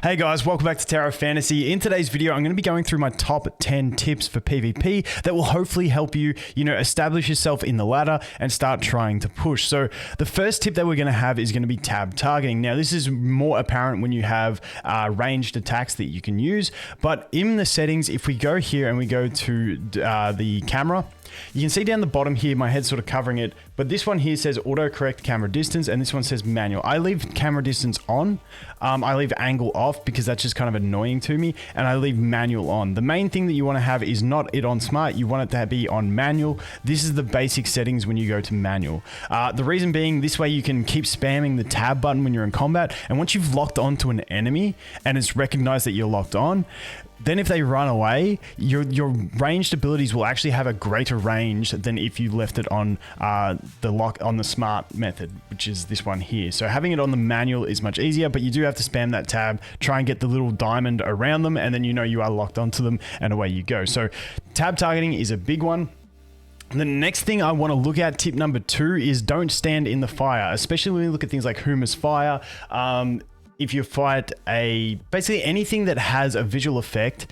Hey guys, welcome back to Tarot Fantasy. In today's video, I'm going to be going through my top 10 tips for PvP that will hopefully help you, establish yourself in the ladder and start trying to push. So the first tip that we're going to have is going to be tab targeting. Now, this is more apparent when you have ranged attacks that you can use, but in the settings, if we go here and we go to the camera, you can see down the bottom here, my head's sort of covering it, but this one here says autocorrect camera distance, and this one says manual. I leave camera distance on, I leave angle off because that's just kind of annoying to me, and I leave manual on. The main thing that you want to have is not it on smart, you want it to be on manual. This is the basic settings when you go to manual. The reason being, this way you can keep spamming the tab button when you're in combat, and once you've locked onto an enemy and it's recognized that you're locked on, then if they run away, your ranged abilities will actually have a greater range than if you left it on the smart method, which is this one here. So having it on the manual is much easier, but you do have to spam that tab, try and get the little diamond around them, and then you are locked onto them, and away you go. So tab targeting is a big one. The next thing I want to look at, tip number 2, is don't stand in the fire, especially when you look at things like Huma's Fire. If you fight basically anything that has a visual effect,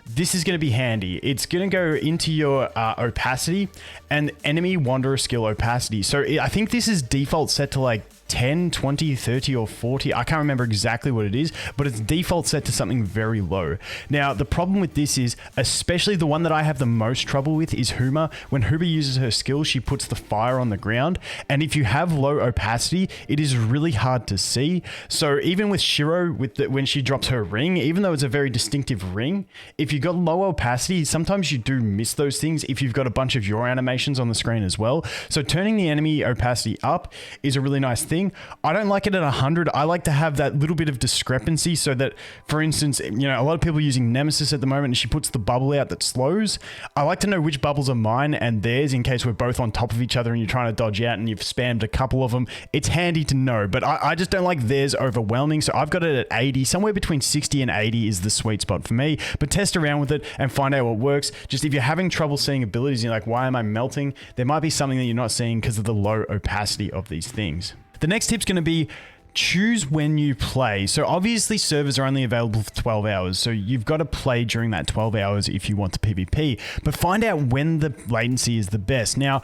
this is going to be handy. It's going to go into your opacity and enemy wanderer skill opacity. So I think this is default set to like 10, 20, 30, or 40. I can't remember exactly what it is, but it's default set to something very low. Now, the problem with this is, especially the one that I have the most trouble with is Huma. When Huma uses her skill, she puts the fire on the ground, and if you have low opacity, it is really hard to see. So even with Shiro, when she drops her ring, even though it's a very distinctive ring, if you've got low opacity, sometimes you do miss those things if you've got a bunch of your animations on the screen as well. So turning the enemy opacity up is a really nice thing. I don't like it at 100. I like to have that little bit of discrepancy so that, for instance, a lot of people are using Nemesis at the moment and she puts the bubble out that slows. I like to know which bubbles are mine and theirs in case we're both on top of each other and you're trying to dodge out and you've spammed a couple of them. It's handy to know, but I just don't like theirs overwhelming. So I've got it at 80. Somewhere between 60 and 80 is the sweet spot for me, but test around with it and find out what works. Just if you're having trouble seeing abilities and you're like, why am I melting? There might be something that you're not seeing because of the low opacity of these things. The next tip's going to be choose when you play. So obviously servers are only available for 12 hours. So you've got to play during that 12 hours if you want to PvP, but find out when the latency is the best. Now,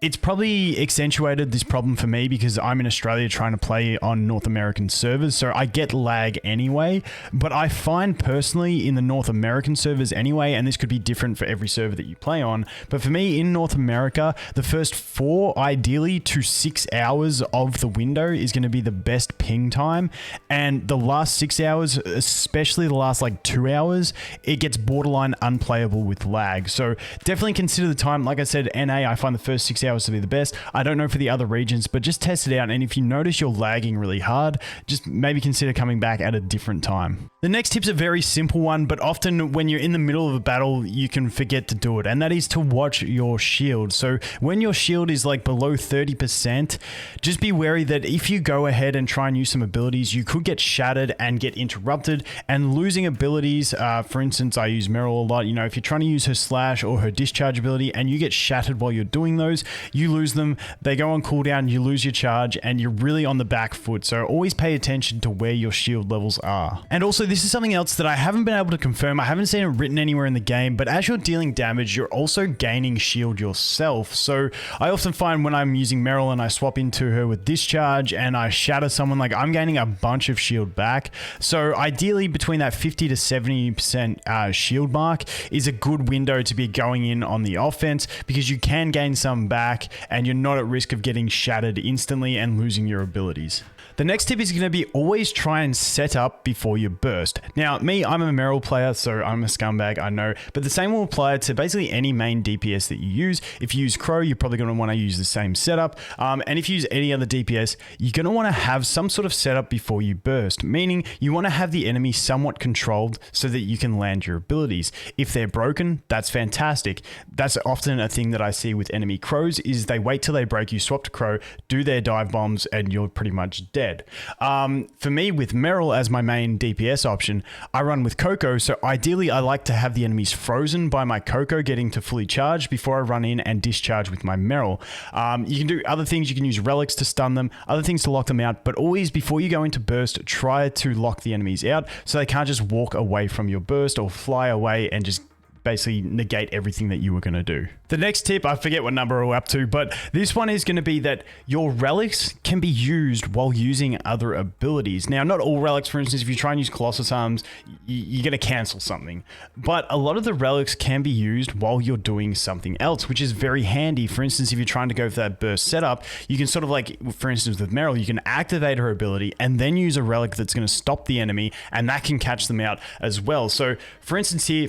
it's probably accentuated this problem for me because I'm in Australia trying to play on North American servers, so I get lag anyway, but I find personally in the North American servers anyway, and this could be different for every server that you play on, but for me in North America, the first 4 ideally to 6 hours of the window is going to be the best ping time, and the last 6 hours, especially the last like 2 hours, it gets borderline unplayable with lag. So definitely consider the time. Like I said, NA, I find the first 6 hours to be the best. I don't know for the other regions, but just test it out, and if you notice you're lagging really hard, just maybe consider coming back at a different time. The next tip's a very simple one, but often when you're in the middle of a battle, you can forget to do it, and that is to watch your shield. So when your shield is like below 30%, just be wary that if you go ahead and try and use some abilities, you could get shattered and get interrupted, and losing abilities, for instance, I use Meryl a lot. If you're trying to use her slash or her discharge ability and you get shattered while you're doing those, you lose them, they go on cooldown, you lose your charge, and you're really on the back foot. So always pay attention to where your shield levels are. And also, this is something else that I haven't been able to confirm. I haven't seen it written anywhere in the game, but as you're dealing damage, you're also gaining shield yourself. So I often find when I'm using Meryl and I swap into her with discharge and I shatter someone, like I'm gaining a bunch of shield back. So ideally between that 50 to 70% shield mark is a good window to be going in on the offense, because you can gain some back and you're not at risk of getting shattered instantly and losing your abilities. The next tip is going to be always try and set up before you burst. Now, me, I'm a Meryl player, so I'm a scumbag, I know, but the same will apply to basically any main DPS that you use. If you use Crow, you're probably going to want to use the same setup, and if you use any other DPS, you're going to want to have some sort of setup before you burst, meaning you want to have the enemy somewhat controlled so that you can land your abilities. If they're broken, that's fantastic. That's often a thing that I see with enemy Crows, Crows is they wait till they break, you swap to Crow, do their dive bombs, and you're pretty much dead. For me, with Merrill as my main DPS option, I run with Coco, so ideally I like to have the enemies frozen by my Coco getting to fully charge before I run in and discharge with my Merrill. You can do other things, you can use relics to stun them, other things to lock them out, but always before you go into burst, try to lock the enemies out so they can't just walk away from your burst or fly away and just basically negate everything that you were going to do. The next tip, I forget what number we're up to, but this one is going to be that your relics can be used while using other abilities. Now, not all relics, for instance, if you try and use Colossus Arms, you're going to cancel something. But a lot of the relics can be used while you're doing something else, which is very handy. For instance, if you're trying to go for that burst setup, you can sort of like, for instance, with Merrill, you can activate her ability and then use a relic that's going to stop the enemy, and that can catch them out as well. So, for instance here,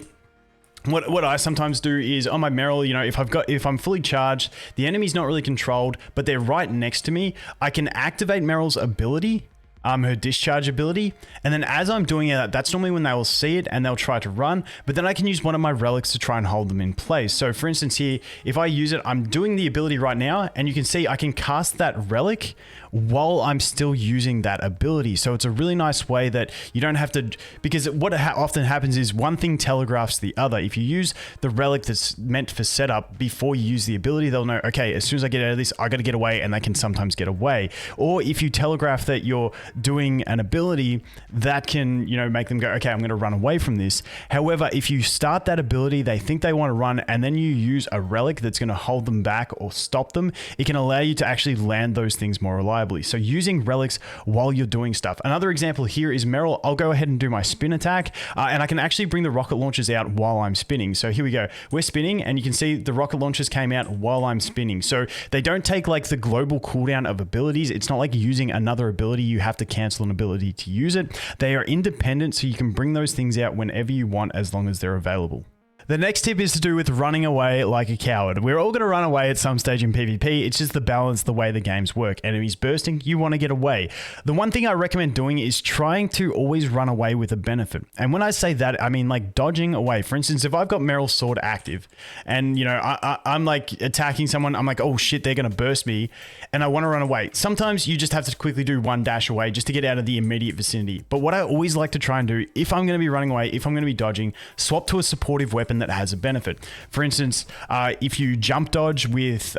what I sometimes do is on my Merrill, you know, if I'm fully charged, the enemy's not really controlled, but they're right next to me, I can activate Merrill's ability, her discharge ability, and then as I'm doing it, that's normally when they will see it and they'll try to run, but then I can use one of my relics to try and hold them in place. So for instance here, if I use it, I'm doing the ability right now, and you can see I can cast that relic while I'm still using that ability. So it's a really nice way that you don't have to, because what often happens is one thing telegraphs the other. If you use the relic that's meant for setup before you use the ability, they'll know, okay, as soon as I get out of this, I got to get away, and they can sometimes get away. Or if you telegraph that you're doing an ability, that can, you know, make them go, okay, I'm going to run away from this. However, if you start that ability, they think they want to run, and then you use a relic that's going to hold them back or stop them, it can allow you to actually land those things more reliably. So using relics while you're doing stuff. Another example here is Merrill. I'll go ahead and do my spin attack, and I can actually bring the rocket launchers out while I'm spinning. So here we go. We're spinning, and you can see the rocket launchers came out while I'm spinning. So they don't take like the global cooldown of abilities. It's not like using another ability. You have to cancel an ability to use it. They are independent, so you can bring those things out whenever you want as long as they're available. The next tip is to do with running away like a coward. We're all going to run away at some stage in PvP. It's just the balance, the way the games work. Enemies bursting, you want to get away. The one thing I recommend doing is trying to always run away with a benefit. And when I say that, I mean like dodging away. For instance, if I've got Merrill's sword active and, you know, I'm like attacking someone, I'm like, oh shit, they're going to burst me, and I want to run away. Sometimes you just have to quickly do one dash away just to get out of the immediate vicinity. But what I always like to try and do, if I'm going to be running away, if I'm going to be dodging, swap to a supportive weapon that has a benefit. For instance, if you jump dodge with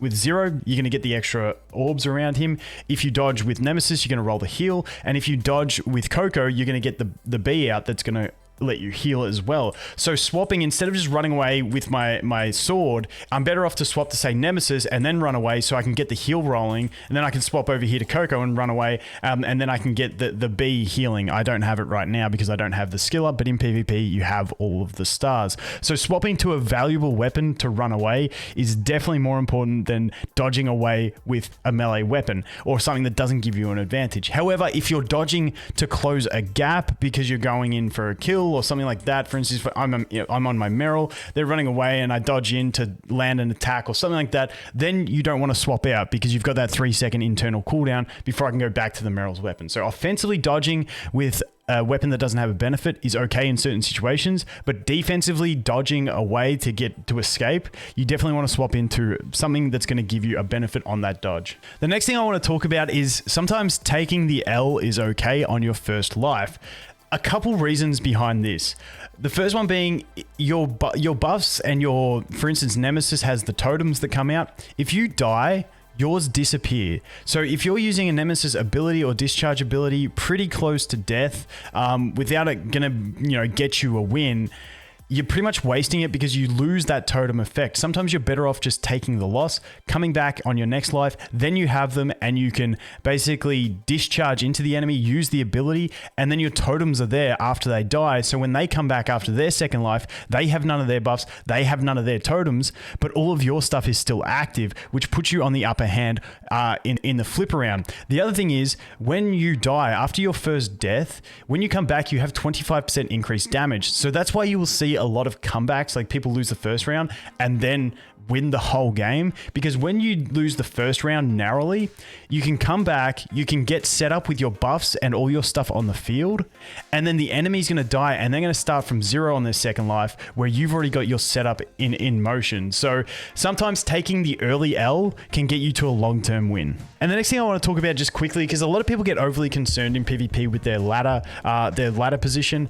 Zero, you're going to get the extra orbs around him. If you dodge with Nemesis, you're going to roll the heal. And if you dodge with Coco, you're going to get the B out that's going to let you heal as well. So swapping, instead of just running away with my sword, I'm better off to swap to say Nemesis and then run away so I can get the heal rolling, and then I can swap over here to Coco and run away, and then I can get the B healing. I don't have it right now because I don't have the skill up, but in PvP you have all of the stars. So swapping to a valuable weapon to run away is definitely more important than dodging away with a melee weapon or something that doesn't give you an advantage. However, if you're dodging to close a gap because you're going in for a kill or something like that, for instance, I'm on my Merrill, they're running away and I dodge in to land an attack or something like that, then you don't want to swap out because you've got that 3-second internal cooldown before I can go back to the Merrill's weapon. So offensively dodging with a weapon that doesn't have a benefit is okay in certain situations, but defensively dodging away to escape, you definitely want to swap into something that's going to give you a benefit on that dodge. The next thing I want to talk about is sometimes taking the L is okay on your first life. A couple reasons behind this. The first one being your buffs and for instance, Nemesis has the totems that come out. If you die, yours disappear. So if you're using a Nemesis ability or discharge ability pretty close to death, without it gonna, get you a win, you're pretty much wasting it because you lose that totem effect. Sometimes you're better off just taking the loss, coming back on your next life, then you have them and you can basically discharge into the enemy, use the ability, and then your totems are there after they die. So when they come back after their second life, they have none of their buffs, they have none of their totems, but all of your stuff is still active, which puts you on the upper hand in the flip around. The other thing is, when you die, after your first death, when you come back, you have 25% increased damage. So that's why you will see a lot of comebacks, like people lose the first round and then win the whole game, because when you lose the first round narrowly, you can come back, you can get set up with your buffs and all your stuff on the field, and then the enemy's going to die and they're going to start from 0 on their second life where you've already got your setup in motion. So sometimes taking the early L can get you to a long-term win. And the next thing I want to talk about just quickly, because a lot of people get overly concerned in PvP with their ladder position.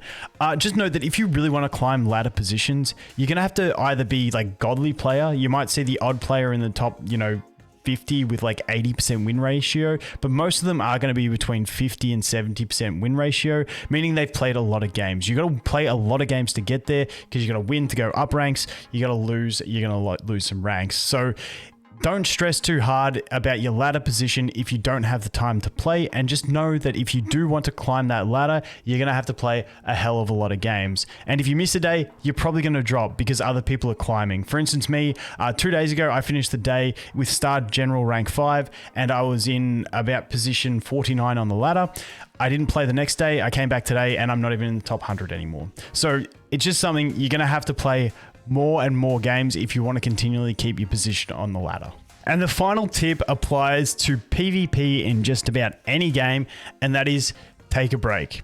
Just know that if you really want to climb ladder positions, you're going to have to either be like godly player. You might see the odd player in the top, 50 with like 80% win ratio, but most of them are going to be between 50 and 70% win ratio, meaning they've played a lot of games. You got to play a lot of games to get there, because you got to win to go up ranks. You got to lose, you're going to lose some ranks. So don't stress too hard about your ladder position if you don't have the time to play, and just know that if you do want to climb that ladder, you're going to have to play a hell of a lot of games. And if you miss a day, you're probably going to drop because other people are climbing. For instance, me, 2 days ago, I finished the day with Star General rank 5, and I was in about position 49 on the ladder. I didn't play the next day. I came back today and I'm not even in the top 100 anymore. So it's just something you're going to have to play more and more games if you want to continually keep your position on the ladder. And the final tip applies to PvP in just about any game, and that is take a break.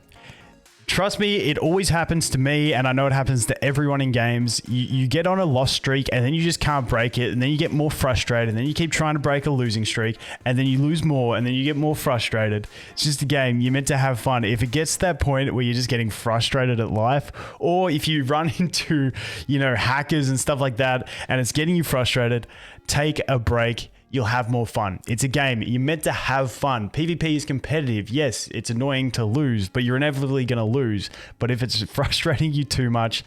Trust me, it always happens to me, and I know it happens to everyone in games. You get on a loss streak, and then you just can't break it, and then you get more frustrated, and then you keep trying to break a losing streak, and then you lose more, and then you get more frustrated. It's just a game. You're meant to have fun. If it gets to that point where you're just getting frustrated at life, or if you run into, hackers and stuff like that, and it's getting you frustrated, take a break. You'll have more fun. It's a game. You're meant to have fun. PvP is competitive. Yes, it's annoying to lose, but you're inevitably going to lose. But if it's frustrating you too much,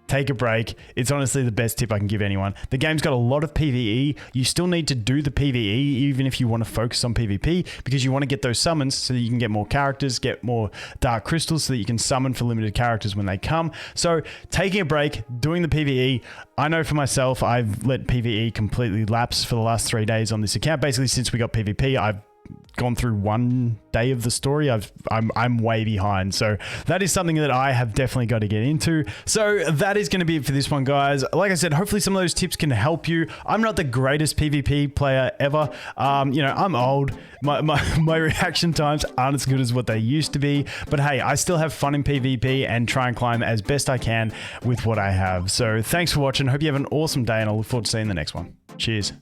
take a break. It's honestly the best tip I can give anyone. The game's got a lot of PvE. You still need to do the PvE even if you want to focus on PvP, because you want to get those summons so that you can get more characters, get more dark crystals so that you can summon for limited characters when they come. So taking a break, doing the PvE. I know for myself, I've let PvE completely lapse for the last 3 days on this account. Basically, since we got PvP, I've gone through 1 day of the story. I'm way behind. So that is something that I have definitely got to get into. So that is going to be it for this one, guys. Like I said, hopefully some of those tips can help you. I'm not the greatest PvP player ever. I'm old. My reaction times aren't as good as what they used to be, but hey, I still have fun in PvP and try and climb as best I can with what I have. So thanks for watching. Hope you have an awesome day, and I look forward to seeing the next one. Cheers.